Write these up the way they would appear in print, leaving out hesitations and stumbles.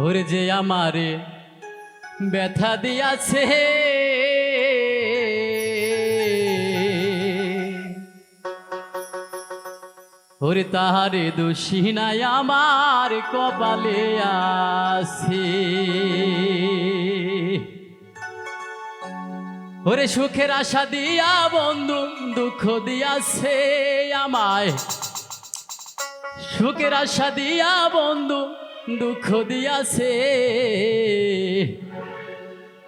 ওরে যে আমারে ব্যথা দিয়াছে ওরে তাহারে দোষী নাই আমার কপালে আছে। ওরে সুখের আশা দিয়া বন্ধু দুঃখ দিয়াছে আমায়, সুখের আশা দিয়া বন্ধু দুঃখ দিয়াছে,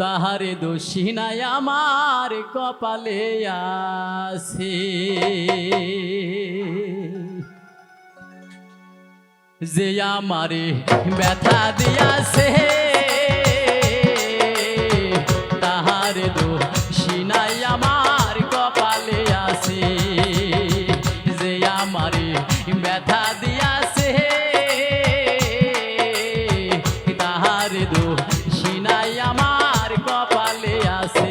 তাহারে দোষী নাই আমার কপালে আছে। যে আমারে ব্যথা দিয়াছে তাহারে দোষী নাই আমার কপালে আছে। যে আমারে ব্যথা দিয়াছে তাহারে দোষী নাই আমার কপালে আছে।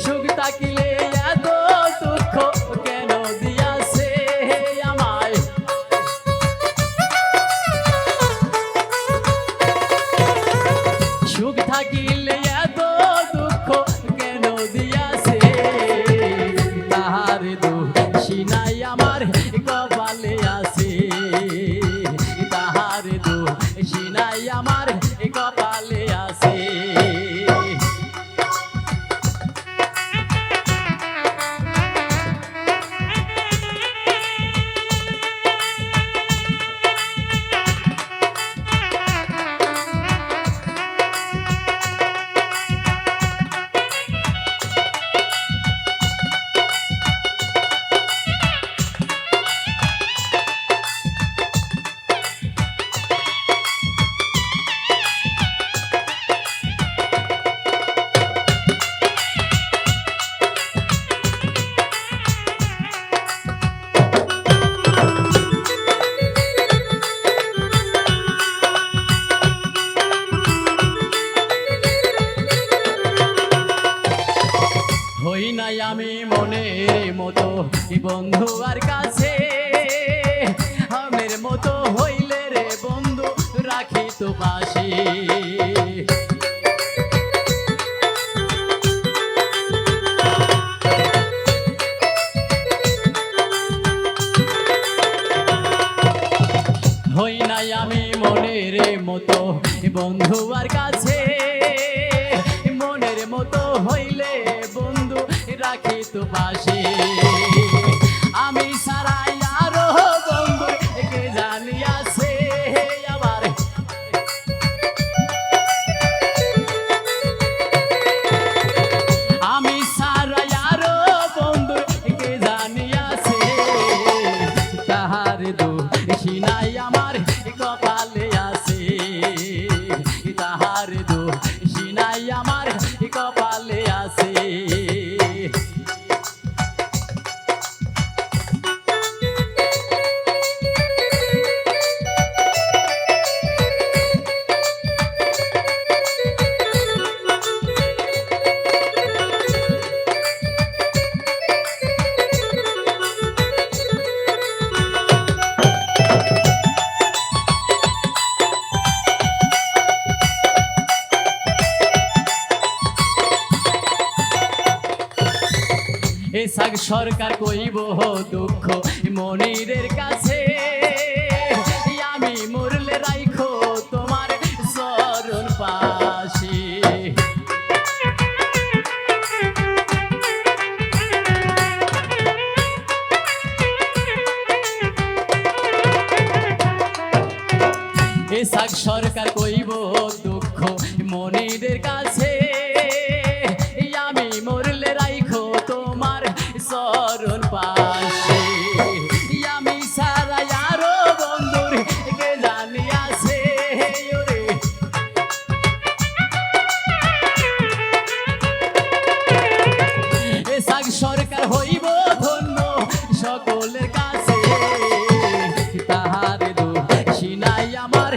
সুখ থাকিলে এত দুঃখ কেন দিয়াছে আমায়, সুখ থাকিলে এত দুঃখ কেন দিয়াছে, তাহার দোষী নাই আমার কপালে আছে। তাহার দোষী নাই আমার কপালে আছে। হই নাই আমি মনের মতো বন্ধু আর কাছে, আমের মতো হইলে রে বন্ধু রাখি তো পাশে। হই নাই আমি মনের মতো বন্ধু আর কাছে, মনের মতো হইলে বন্ধু রাখি তো পাশে। আমি সারাই আরো বন্ধু কে জানিয়াছে আমার, আমি সারাই আরো বন্ধু কে জানিয়াছে, তাহার দোষী নাই আমার কপালে আছে। তাহার দোষী নাই আমার কপালে আছে। এ সাগ সরকার কইব দুঃখ মনিরের কাছে। এসাক সরকার কইব দুঃখ মনিদের কাছে আমি মরলে রাইখো তোমার চরণ পাশে আমি সারা আরো বন্ধুর কে জানি আছে ওরে এসাক সরকার হইব ধন্য সকলের কাছে তাহার দোষী নাই আমার